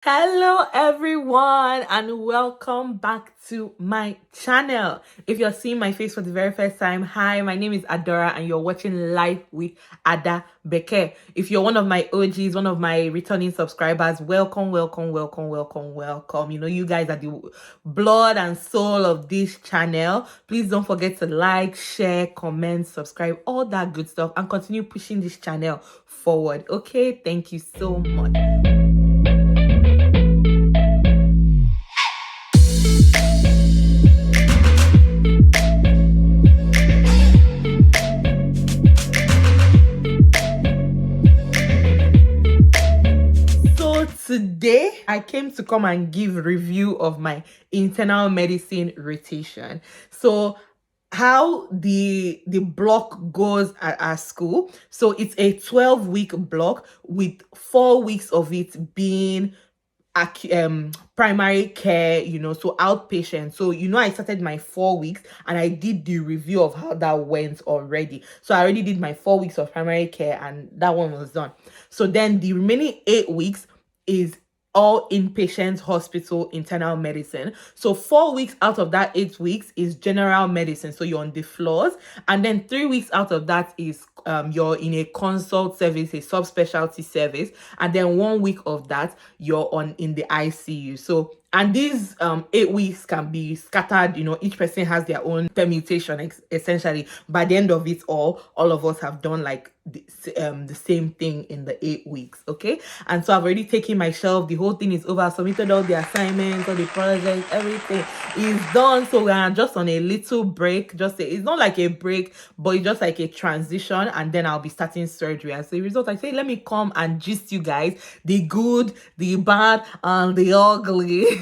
Hello everyone and welcome back to my channel. If you're seeing my face for the very first time, hi, my name is Adora and you're watching Live with Ada Beke. If you're one of my OGs, one of my returning subscribers, welcome. You know, you guys are the blood and soul of this channel. Please don't forget to like, share, comment, subscribe, all that good stuff, and continue pushing this channel forward. Okay, thank you so much. Today, I came to come and give review of my internal medicine rotation. So how the block goes at our school. So it's a 12-week block with 4 weeks of it being primary care, so outpatient. So I started my 4 weeks and I did the review of how that went already. So I already did my 4 weeks of primary care and that one was done. So then the remaining 8 weeks is all inpatient hospital internal medicine. So 4 weeks out of that 8 weeks is general medicine. So you're on the floors. And then 3 weeks out of that is you're in a consult service, a subspecialty service. And then 1 week of that, you're in the ICU. So and these 8 weeks can be scattered, each person has their own permutation essentially. By the end of it all of us have done like the same thing in the 8 weeks. Okay, and so I've already taken my shelf, the whole thing is over, I submitted all the assignments, all the projects, everything is done. So we're just on a little break, it's not like a break, but it's just like a transition, and then I'll be starting surgery. As a result, I say let me come and gist you guys the good, the bad, and the ugly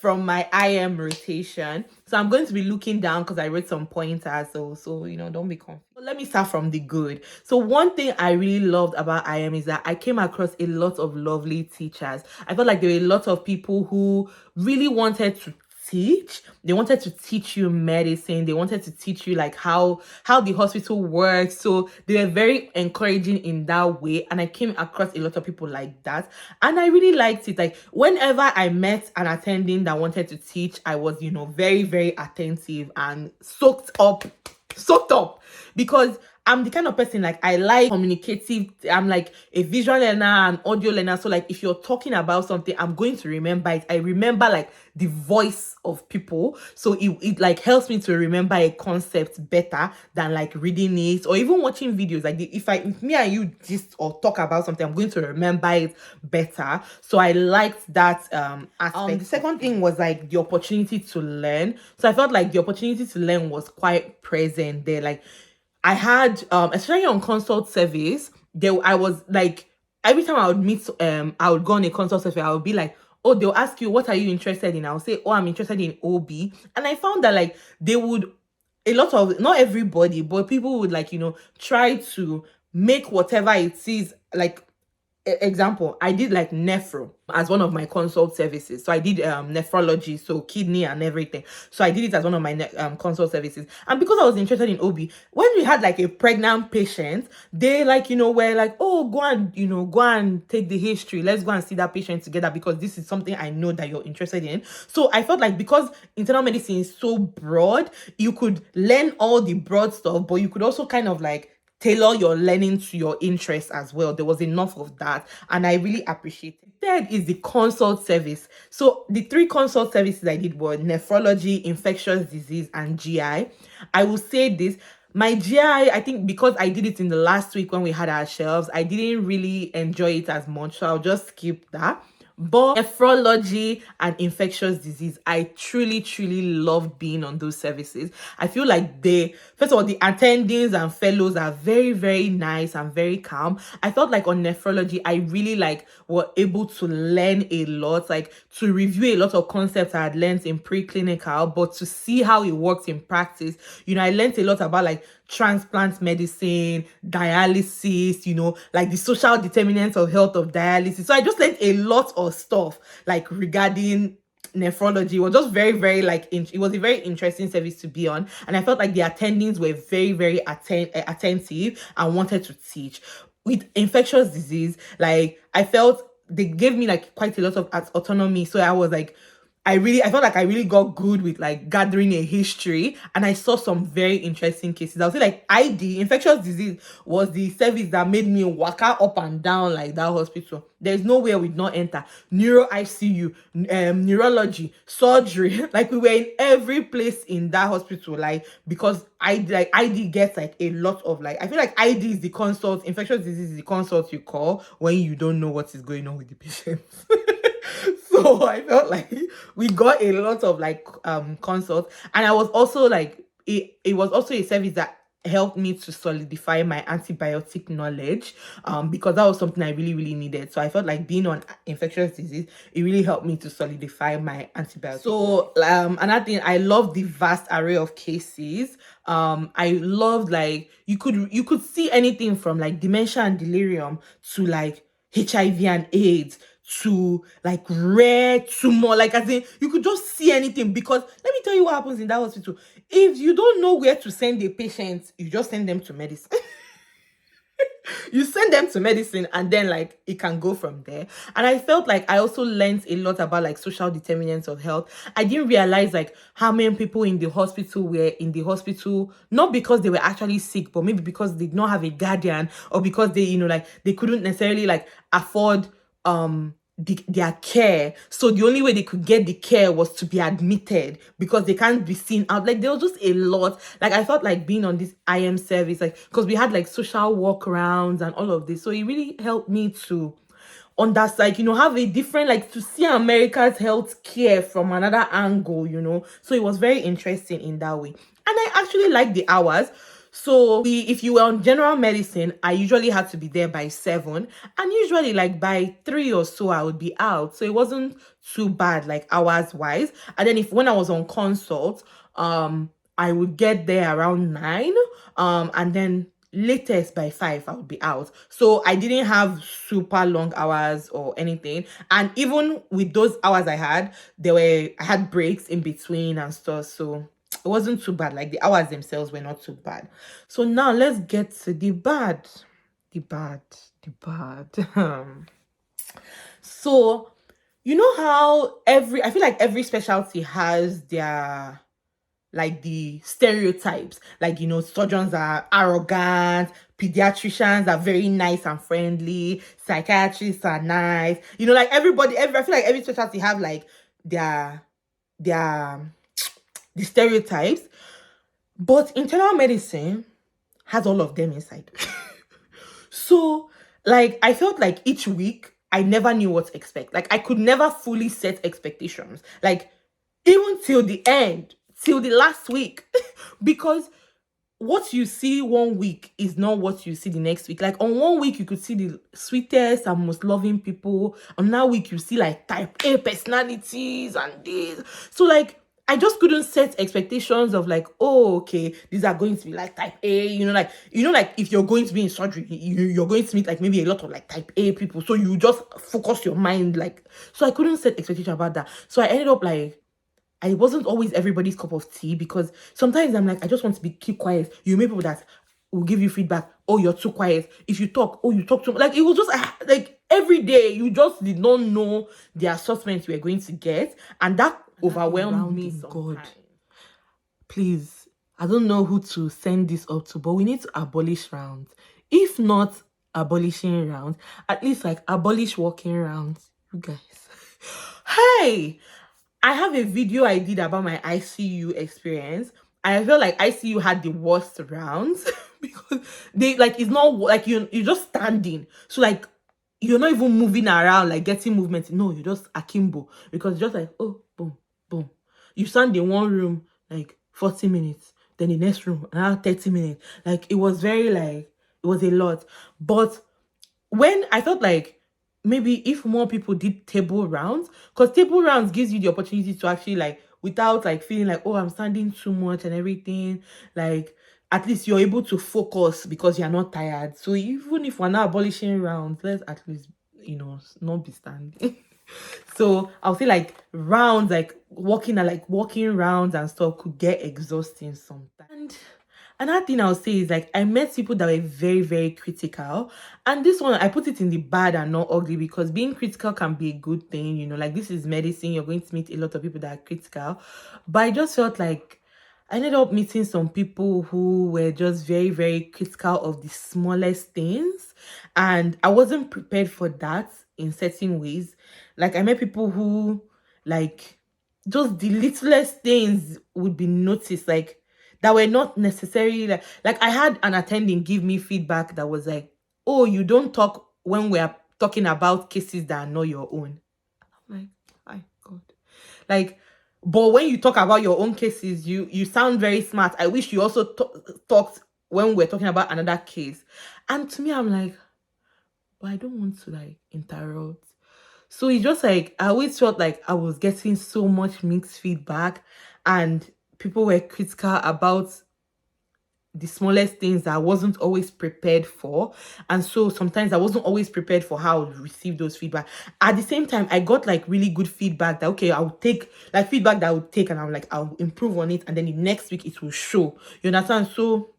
from my IM rotation. So I'm going to be looking down because I wrote some pointers. So don't be confused. But let me start from the good. So one thing I really loved about IM is that I came across a lot of lovely teachers. I felt like there were a lot of people who really wanted to teach. They wanted to teach you medicine. They wanted to teach you like how the hospital works. So they were very encouraging in that way, and I came across a lot of people like that, and I really liked it. Like whenever I met an attending that wanted to teach, I was very, very attentive and soaked up because I'm the kind of person, like, I like communicative. I'm like a visual learner and audio learner. So like if you're talking about something, I'm going to remember it. I remember like the voice of people. So it like helps me to remember a concept better than like reading it or even watching videos. Like if me and you just or talk about something, I'm going to remember it better. So I liked that aspect. The second thing was like the opportunity to learn. So I felt like the opportunity to learn was quite present there. Like I had, especially on consult service, I was like, every time I would meet, I would go on a consult service, I would be like, oh, they'll ask you, what are you interested in? I'll say, oh, I'm interested in OB. And I found that like they would, a lot of, not everybody, but people would like, try to make whatever it is, like, example, I did like nephro as one of my consult services. So I did nephrology, so kidney and everything. So I did it as one of my consult services. And because I was interested in OB, when we had like a pregnant patient, they like, were like, oh, go and take the history. Let's go and see that patient together because this is something I know that you're interested in. So I felt like because internal medicine is so broad, you could learn all the broad stuff, but you could also kind of like tailor your learning to your interests as well. There was enough of that, and I really appreciate it. Third is the consult service. So the 3 consult services I did were nephrology, infectious disease, and GI. I will say this, my GI, I think because I did it in the last week when we had our shelves, I didn't really enjoy it as much, so I'll just skip that. But nephrology and infectious disease, I truly love being on those services. I feel like first of all, the attendings and fellows are very, very nice and very calm. I felt like on nephrology, I really like were able to learn a lot, like to review a lot of concepts I had learned in preclinical, but to see how it works in practice. I learned a lot about like transplant medicine, dialysis, like the social determinants of health of dialysis. So I just learned a lot of stuff like regarding nephrology. It was just very, very like it was a very interesting service to be on, and I felt like the attendings were very, very attentive and wanted to teach. With infectious disease, like I felt they gave me like quite a lot of autonomy. So I was like, I felt like I really got good with like gathering a history, and I saw some very interesting cases. I would say like ID, infectious disease, was the service that made me waka up and down like that hospital. There's nowhere we'd not enter. Neuro ICU, neurology, surgery. Like we were in every place in that hospital, like because ID gets like a lot of like, I feel like ID is the consult, infectious disease is the consult you call when you don't know what is going on with the patient. So I felt like we got a lot of like consults, and I was also like it was also a service that helped me to solidify my antibiotic knowledge, because that was something I really needed. So I felt like being on infectious disease, it really helped me to solidify my antibiotic. So another thing, I love the vast array of cases. I loved like you could see anything from like dementia and delirium to like HIV and AIDS to like rare tumor, like as in you could just see anything. Because let me tell you what happens in that hospital. If you don't know where to send a patient, you just send them to medicine. You send them to medicine, and then like it can go from there. And I felt like I also learned a lot about like social determinants of health. I didn't realize like how many people in the hospital were in the hospital not because they were actually sick, but maybe because they did not have a guardian, or because they, like they couldn't necessarily like afford their care. So the only way they could get the care was to be admitted, because they can't be seen out. Like there was just a lot. Like I felt like being on this IM service, like because we had like social walkarounds and all of this, so it really helped me to understand, like, have a different, like, to see America's healthcare from another angle, so it was very interesting in that way. And I actually like the hours. So if you were on general medicine, I usually had to be there by 7, and usually like by 3 or so I would be out. So it wasn't too bad, like hours wise. And then when I was on consult, I would get there around 9, and then latest by 5 I would be out. So I didn't have super long hours or anything. And even with those hours I had breaks in between and stuff. So it wasn't too bad. Like the hours themselves were not too bad. So now let's get to the bad. The bad. So you know how I feel like every specialty has their like the stereotypes, like surgeons are arrogant, pediatricians are very nice and friendly, psychiatrists are nice, like everybody, I feel like every specialty have like their the stereotypes, but internal medicine has all of them inside. So like I felt like each week I never knew what to expect. Like I could never fully set expectations, like even till the end, till the last week. Because what you see one week is not what you see the next week. Like on one week you could see the sweetest and most loving people, on that week you see like type A personalities and this. So like I just couldn't set expectations of like, oh, okay, these are going to be like type A, like if you're going to be in surgery, you're going to meet like maybe a lot of like type A people. So you just focus your mind like, so I couldn't set expectation about that. So I ended up like, I wasn't always everybody's cup of tea, because sometimes I'm like, I just want to keep quiet. You meet people that will give you feedback. Oh, you're too quiet. If you talk, oh, you talk too much. Like it was just like every day you just did not know the assessments you were going to get, and that overwhelmed me. God, please, I don't know who to send this up to, but we need to abolish rounds. If not abolishing rounds, at least like abolish walking rounds, you guys. Hey, I have a video I did about my ICU experience. I felt like ICU had the worst rounds because they like, it's not like you're just standing. So like you're not even moving around, like getting movement. No, you're just akimbo, because it's just like, oh, boom, boom. You stand in one room like 40 minutes, then the next room another 30 minutes. Like it was very like, it was a lot. But when I felt like maybe if more people did table rounds, because table rounds gives you the opportunity to actually like, without like feeling like, oh, I'm standing too much and everything, like at least you're able to focus because you're not tired. So even if we're not abolishing rounds, let's at least not be standing. So I'll say like rounds, like walking rounds and stuff could get exhausting sometimes. Another thing I'll say is like I met people that were very, very critical. And this one I put it in the bad and not ugly, because being critical can be a good thing, like this is medicine, you're going to meet a lot of people that are critical. But I just felt like I ended up meeting some people who were just very, very critical of the smallest things. And I wasn't prepared for that in certain ways. Like I met people who like just the littlest things would be noticed, like that were not necessarily like I had an attending give me feedback that was like, oh, you don't talk when we are talking about cases that are not your own. I'm like, my God. Like, but when you talk about your own cases, you sound very smart. I wish you also talked when we're talking about another case. And to me, I'm like, but I don't want to like interrupt. So it's just like I always felt like I was getting so much mixed feedback, and people were critical about the smallest things that I wasn't always prepared for. And so sometimes I wasn't always prepared for how I would receive those feedback. At the same time, I got like really good feedback that, okay, I'll take like feedback that I would take and I'm like, I'll improve on it. And then the next week it will show. You understand? So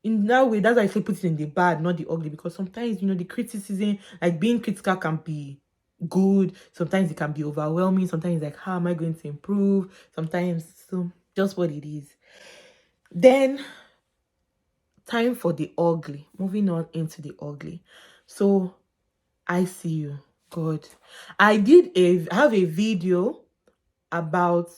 in that way, that's why I say put it in the bad, not the ugly, because sometimes, the criticism, like being critical can be good. Sometimes it can be overwhelming. Sometimes it's like, how am I going to improve? Sometimes, so just what it is. Then time for the ugly. Moving on into the ugly. So ICU. God. I have a video about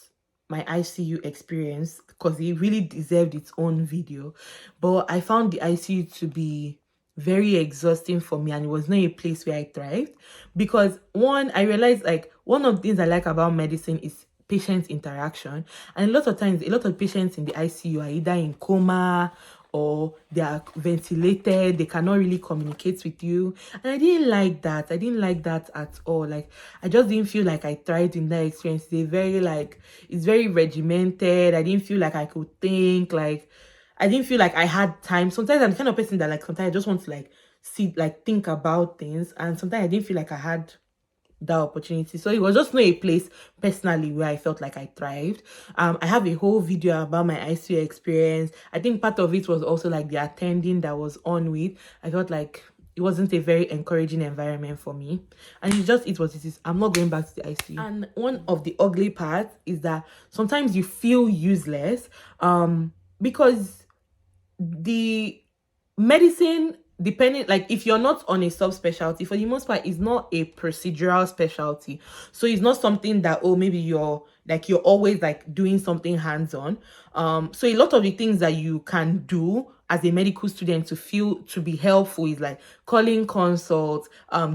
my ICU experience because it really deserved its own video. But I found the ICU to be very exhausting for me, and it was not a place where I thrived. Because one, I realized like one of the things I like about medicine is patient interaction. And a lot of times, a lot of patients in the ICU are either in coma or they are ventilated, they cannot really communicate with you. And I didn't like that. I didn't like that at all. Like, I just didn't feel like I thrived in that experience. It's very regimented. I didn't feel like I could think. Like, I didn't feel like I had time. Sometimes I'm the kind of person that like sometimes I just want to like think about things. And sometimes I didn't feel like I had that opportunity. So it was just not a place personally where I felt like I thrived. I have a whole video about my ICU experience. I think part of it was also like the attending that was on with. I felt like it wasn't a very encouraging environment for me. And it was it is. I'm not going back to the ICU. And one of the ugly parts is that sometimes you feel useless because the medicine, depending, like if you're not on a subspecialty, for the most part it's not a procedural specialty, so it's not something that, oh, maybe you're always like doing something hands-on. So a lot of the things that you can do as a medical student to be helpful is like calling consults,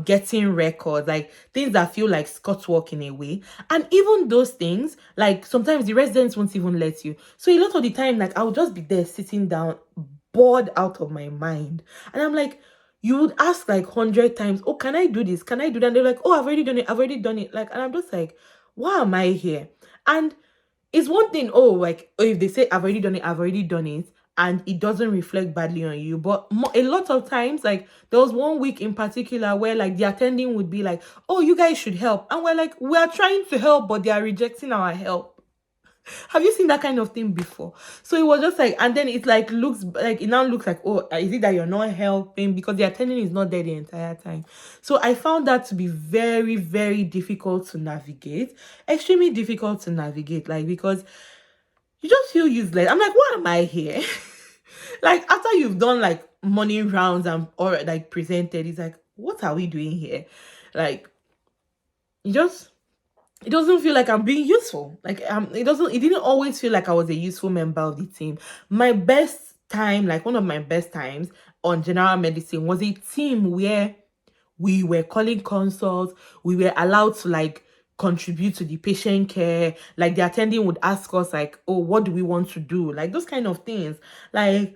getting records, like things that feel like Scott's work in a way. And even those things, like sometimes the residents won't even let you. So a lot of the time, like I'll just be there sitting down, bored out of my mind. And I'm like, you would ask like 100 times, oh, can I do this? Can I do that? And they're like, oh, I've already done it. I've already done it. Like, and I'm just like, why am I here? And it's one thing, oh, like, oh, if they say I've already done it, I've already done it, and it doesn't reflect badly on you. But a lot of times, like, there was one week in particular where like the attending would be like, oh, you guys should help. And we're like, we are trying to help, but they are rejecting our help. Have you seen that kind of thing before? So it was just like, and then it like it now looks like, oh, is it that you're not helping because the attending is not there the entire time? So I found that to be very, very difficult to navigate, extremely difficult to navigate, like, because you just feel useless. I'm like, why am I here? Like, after you've done like morning rounds and or like presented, it's like, what are we doing here? Like, it doesn't feel like I'm being useful. Like, it didn't always feel like I was a useful member of the team. My best time, like one of my best times on general medicine, was a team where we were calling consults, we were allowed to like contribute to the patient care. Like, the attending would ask us like, oh, what do we want to do? Like, those kind of things. Like,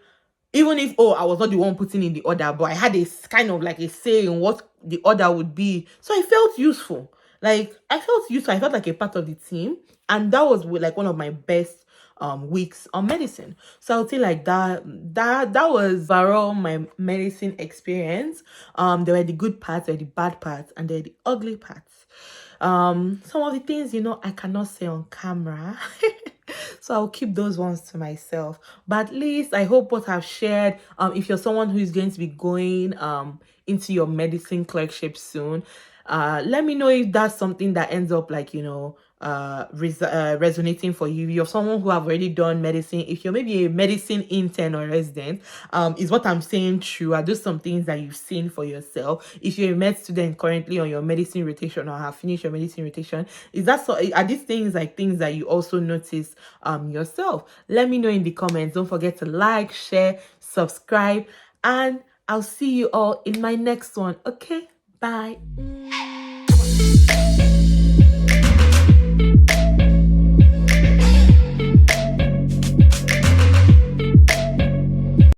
even if, oh, I was not the one putting in the order, but I had a kind of like a say in what the order would be. So I felt useful. Like, I felt useful. I felt like a part of the team. And that was like one of my best weeks on medicine. So I would say like that was overall my medicine experience. There were the good parts, there were the bad parts, and there were the ugly parts. Some of the things, I cannot say on camera. So I'll keep those ones to myself. But at least I hope what I've shared, if you're someone who is going to be going into your medicine clerkship soon, let me know if that's something that ends up like, resonating for you. If you're someone who have already done medicine, if you're maybe a medicine intern or resident, is what I'm saying true? Are those some things that you've seen for yourself? If you're a med student currently on your medicine rotation or have finished your medicine rotation, is that so? Are these things like things that you also notice yourself? Let me know in the comments. Don't forget to like, share, subscribe, and I'll see you all in my next one. Okay, bye.